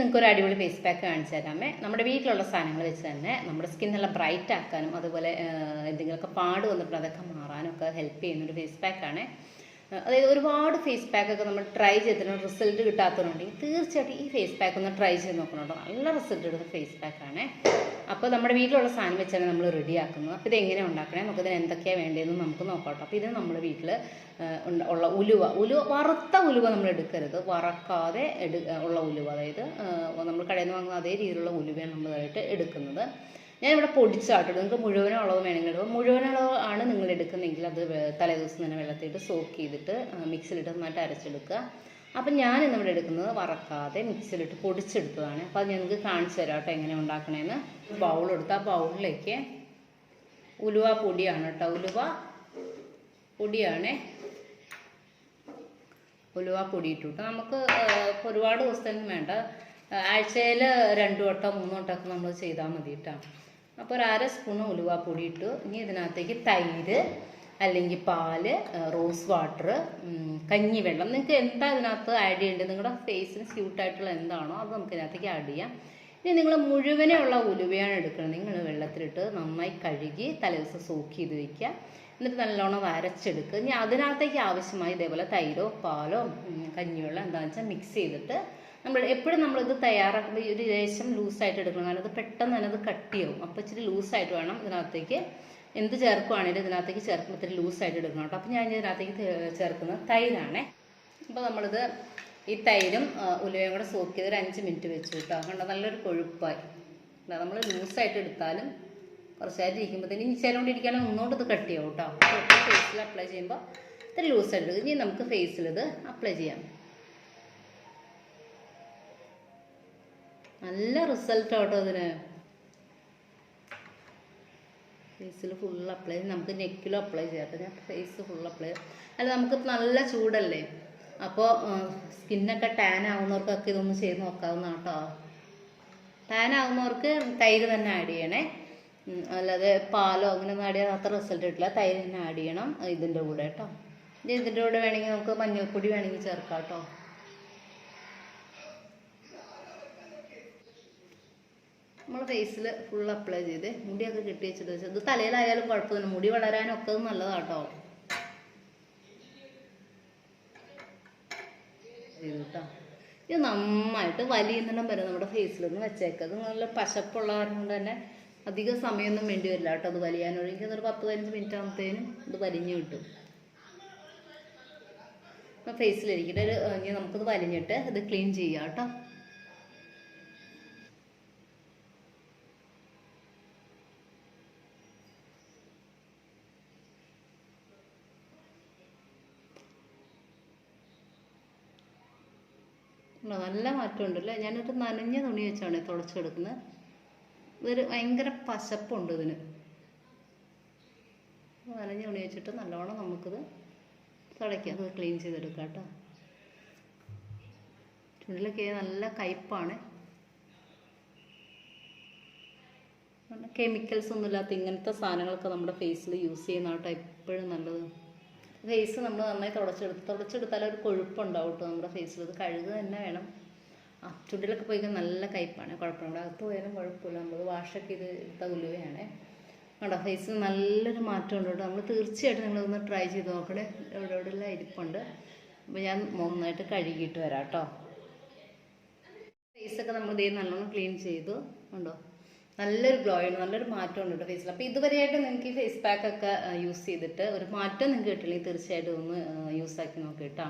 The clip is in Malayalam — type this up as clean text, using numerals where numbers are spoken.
നിങ്ങൾക്ക് ഒരു അടിപൊളി ഫേസ് പാക്ക് കാണിച്ചു തരാമേ. നമ്മുടെ വീട്ടിലുള്ള സാധനങ്ങൾ വെച്ച് തന്നെ നമ്മുടെ സ്കിൻ നല്ല ബ്രൈറ്റ് ആക്കാനും അതുപോലെ എന്തെങ്കിലുമൊക്കെ പാട് വന്നിട്ടുണ്ട് അതൊക്കെ മാറാനും ഒക്കെ ഹെൽപ്പ് ചെയ്യുന്നൊരു ഫേസ് പാക്കാണ്. അതായത് ഒരുപാട് ഫേസ് പാക്കൊക്കെ നമ്മൾ ട്രൈ ചെയ്തിട്ട് റിസൾട്ട് കിട്ടാത്തതുണ്ടെങ്കിൽ തീർച്ചയായിട്ടും ഈ ഫേസ് പാക്ക് ഒന്ന് ട്രൈ ചെയ്ത് നോക്കണോട്ടോ. നല്ല റിസൾട്ട് എടുക്കുന്ന ഫേസ് പാക്കാണ്. അപ്പോൾ നമ്മുടെ വീട്ടിലുള്ള സാധനം വെച്ചാണ് നമ്മൾ റെഡിയാക്കുന്നത്. അപ്പോൾ ഇതെങ്ങനെ ഉണ്ടാക്കണേ, നമുക്കിതിന് എന്തൊക്കെയാണ് വേണ്ടതെന്ന് നമുക്ക് നോക്കാം. അപ്പോൾ ഇത് നമ്മുടെ വീട്ടിൽ ഉള്ള ഉലുവ വറുത്ത ഉലുവ നമ്മൾ എടുക്കരുത്, വറക്കാതെ ഉള്ള ഉലുവ, അതായത് നമ്മൾ കടയിൽ നിന്ന് വാങ്ങുന്ന അതേ രീതിയിലുള്ള ഉലുവയാണ് നമ്മളായിട്ട് എടുക്കുന്നത്. ഞാനിവിടെ പൊടിച്ചാട്ടോ, നിങ്ങൾക്ക് മുഴുവനും അളവ് വേണമെങ്കിൽ എടുക്കും. മുഴുവനളവ് ആണ് നിങ്ങൾ എടുക്കുന്നതെങ്കിൽ അത് തലേദിവസം തന്നെ വെള്ളത്തിലിട്ട് സോക്ക് ചെയ്തിട്ട് മിക്സിയിലിട്ട് നന്നായിട്ട് അരച്ചെടുക്കുക. അപ്പം ഞാൻ ഇന്നിവിടെ എടുക്കുന്നത് വറക്കാതെ മിക്സിയിലിട്ട് പൊടിച്ചെടുത്തതാണ്. അപ്പോൾ അത് ഞങ്ങൾക്ക് കാണിച്ചു തരാം കേട്ടോ എങ്ങനെ ഉണ്ടാക്കണേന്ന്. ബൗളെടുത്ത് ആ ബൗളിലേക്ക് ഉലുവ പൊടിയാണ് കേട്ടോ, ഉലുവ പൊടി ഇട്ടിട്ട് നമുക്ക് ഒരുപാട് ദിവസത്തേക്കും വേണ്ട, ആഴ്ചയിൽ 2 വട്ടം 3 വട്ടമൊക്കെ നമ്മൾ ചെയ്താൽ മതി കേട്ടോ. അപ്പോൾ ഒരു 1/2 സ്പൂൺ ഉലുവ പൊടി ഇട്ടു. ഇനി ഇതിനകത്തേക്ക് തൈര് അല്ലെങ്കിൽ പാല്, റോസ് വാട്ടർ, കഞ്ഞിവെള്ളം, നിങ്ങൾക്ക് എന്താ ഇതിനകത്ത് ആഡ് ചെയ്യേണ്ടത്, നിങ്ങളുടെ ഫേസിന് സ്യൂട്ടായിട്ടുള്ള എന്താണോ അത് നമുക്ക് ഇതിനകത്തേക്ക് ആഡ് ചെയ്യാം. ഇനി നിങ്ങൾ മുഴുവനുള്ള ഉലുവയാണ് എടുക്കുന്നത്, നിങ്ങൾ വെള്ളത്തിലിട്ട് നന്നായി കഴുകി തലേദിവസം സോക്ക് ചെയ്ത് വയ്ക്കുക. എന്നിട്ട് നല്ലോണം അരച്ചെടുക്കുക. ഇനി അതിനകത്തേക്ക് ആവശ്യമായി ഇതേപോലെ തൈരോ പാലോ കഞ്ഞിവെള്ളം എന്താണെന്ന് വെച്ചാൽ മിക്സ് ചെയ്തിട്ട് നമ്മൾ എപ്പോഴും നമ്മളിത് തയ്യാറാക്കുമ്പോൾ ഒരു ലേശം ലൂസായിട്ട് എടുക്കണം, കാരണം അത് പെട്ടെന്ന് തന്നെ അത് കട്ടിയാവും. അപ്പോൾ ഇച്ചിരി ലൂസായിട്ട് വേണം ഇതിനകത്തേക്ക് എന്ത് ചേർക്കുവാണെങ്കിലും ഇതിനകത്തേക്ക് ചേർക്കുമ്പോൾ ഇത്തിരി ലൂസായിട്ട് എടുക്കണം കേട്ടോ. അപ്പോൾ ഞാൻ ഇതിനകത്തേക്ക് ചേർക്കുന്നത് തൈരാണേ. അപ്പോൾ നമ്മളിത് ഈ തൈരും ഉലുവയും കൂടെ സോക്ക് ചെയ്ത് ഒരു 5 മിനിറ്റ് വെച്ചു കേട്ടോ. കണ്ടോ നല്ലൊരു കൊഴുപ്പായി. നമ്മൾ ലൂസായിട്ട് എടുത്താലും കുറച്ചായിട്ട് ഇരിക്കുമ്പോഴത്തേന് ഇനി ചേരോണ്ടിരിക്കാനും ഒന്നുകൊണ്ട് ഇത് കട്ടിയാവും കേട്ടോ. ഫേസിൽ അപ്ലൈ ചെയ്യുമ്പോൾ ഇത്തിരി ലൂസായിട്ട് എടുക്കും. ഇനി നമുക്ക് ഫേസിൽ ഇത് അപ്ലൈ ചെയ്യാം. നല്ല റിസൾട്ട് ആട്ടോ അതിന്. ഫേസിൽ ഫുൾ അപ്ലൈ ചെയ്ത് നമുക്ക് നെക്കിലും അപ്ലൈ ചെയ്യാം. ഞാൻ ഫേസ് ഫുൾ അപ്ലൈ ചെയ്യാം. അല്ല നമുക്ക് നല്ല ചൂടല്ലേ, അപ്പോൾ സ്കിന്നൊക്കെ ടാൻ ആവുന്നവർക്കൊക്കെ ഇതൊന്ന് ചെയ്ത് നോക്കാവുന്ന കേട്ടോ. ടാൻ ആവുന്നവർക്ക് തൈര് തന്നെ ആഡ് ചെയ്യണേ, അല്ലാതെ പാലോ അങ്ങനെ ഒന്നും ആഡ് ചെയ്യാൻ അത്ര റിസൾട്ട് കിട്ടില്ല. തൈര് തന്നെ ആഡ് ചെയ്യണം ഇതിൻ്റെ കൂടെ കേട്ടോ. ഇതിൻ്റെ കൂടെ വേണമെങ്കിൽ നമുക്ക് മഞ്ഞൾപ്പൊടി വേണമെങ്കിൽ ചേർക്കാം കേട്ടോ. നമ്മൾ ഫേസിൽ ഫുൾ അപ്ലൈ ചെയ്ത് മുടിയൊക്കെ കെട്ടി വെച്ചിട്ട് വെച്ചാൽ ഇത് തലയിലായാലും കുഴപ്പമില്ല, മുടി വളരാനൊക്കെ നല്ലതാട്ടോ. കേട്ടോ ഇത് നന്നായിട്ട് വലിയുന്നിടം വരെ നമ്മുടെ ഫേസിലൊന്ന് വെച്ചേക്കത്. നല്ല പശപ്പുള്ള കാരണം കൊണ്ട് തന്നെ അധികം സമയമൊന്നും വേണ്ടി വരില്ല കേട്ടോ. അത് വലിയാനൊഴിക്കും ഒരു 10-15 മിനിറ്റ് ആകുമ്പോഴത്തേനും ഇത് വലിഞ്ഞു കിട്ടും. അപ്പം ഫേസിലിരിക്കട്ടെ. ഇനി നമുക്കിത് വലിഞ്ഞിട്ട് ഇത് ക്ലീൻ ചെയ്യാം കേട്ടോ. നല്ല മാറ്റമുണ്ടല്ലേ. ഞാനൊരു നനഞ്ഞ തുണി വെച്ചാണ് തുടച്ചെടുക്കുന്നത്. ഇതൊരു ഭയങ്കര പശപ്പുണ്ട് ഇതിന്. നനഞ്ഞ തുണി വെച്ചിട്ട് നല്ലോണം നമുക്കിത് തുടയ്ക്കാം, അത് ക്ലീൻ ചെയ്തെടുക്കാം കേട്ടോ. ചുണ്ടിലൊക്കെ നല്ല കയ്പ്പാണ്. കെമിക്കൽസ് ഒന്നും ഇല്ലാത്ത ഇങ്ങനത്തെ സാധനങ്ങളൊക്കെ നമ്മുടെ ഫേസിൽ യൂസ് ചെയ്യുന്ന കേട്ടോ എപ്പോഴും നല്ലത്. ഫേസ് നമ്മൾ നന്നായി തുടച്ചെടുത്താൽ ഒരു കൊഴുപ്പുണ്ടാവും കേട്ടോ നമ്മുടെ ഫേസിൽ. ഇത് കഴുകുക തന്നെ വേണം. ചുണ്ടിലൊക്കെ പോയിക്കാൻ നല്ല കയ്പ്പാണ്, കുഴപ്പമില്ല. അകത്ത് പോയാലും കുഴപ്പമില്ല. നമ്മൾ വാഷൊക്കെ ഇത് എടുത്ത ഉലുവയാണ് കേട്ടോ. ഫേസിൽ നല്ലൊരു മാറ്റമുണ്ട് കേട്ടോ. നമ്മൾ തീർച്ചയായിട്ടും നിങ്ങളൊന്ന് ട്രൈ ചെയ്ത് നോക്കണേ. എവിടെയെല്ലാം ഇരിപ്പുണ്ട്. അപ്പോൾ ഞാൻ നന്നായിട്ട് കഴുകിയിട്ട് വരാം കേട്ടോ. ഫേസൊക്കെ നമ്മൾ ഇതേ നല്ലോണം ക്ലീൻ ചെയ്തു കണ്ടോ. നല്ലൊരു ഗ്ലോ ആണ്, നല്ലൊരു മാറ്റം ഉണ്ട് കേട്ടോ ഫേസിൽ. അപ്പോൾ ഇതുവരെയായിട്ട് നിങ്ങൾക്ക് ഈ ഫേസ് പാക്കൊക്കെ യൂസ് ചെയ്തിട്ട് ഒരു മാറ്റം നിങ്ങൾക്ക് കിട്ടില്ലെങ്കിൽ തീർച്ചയായിട്ടും ഒന്ന് യൂസ് ആക്കി നോക്കി കേട്ടോ.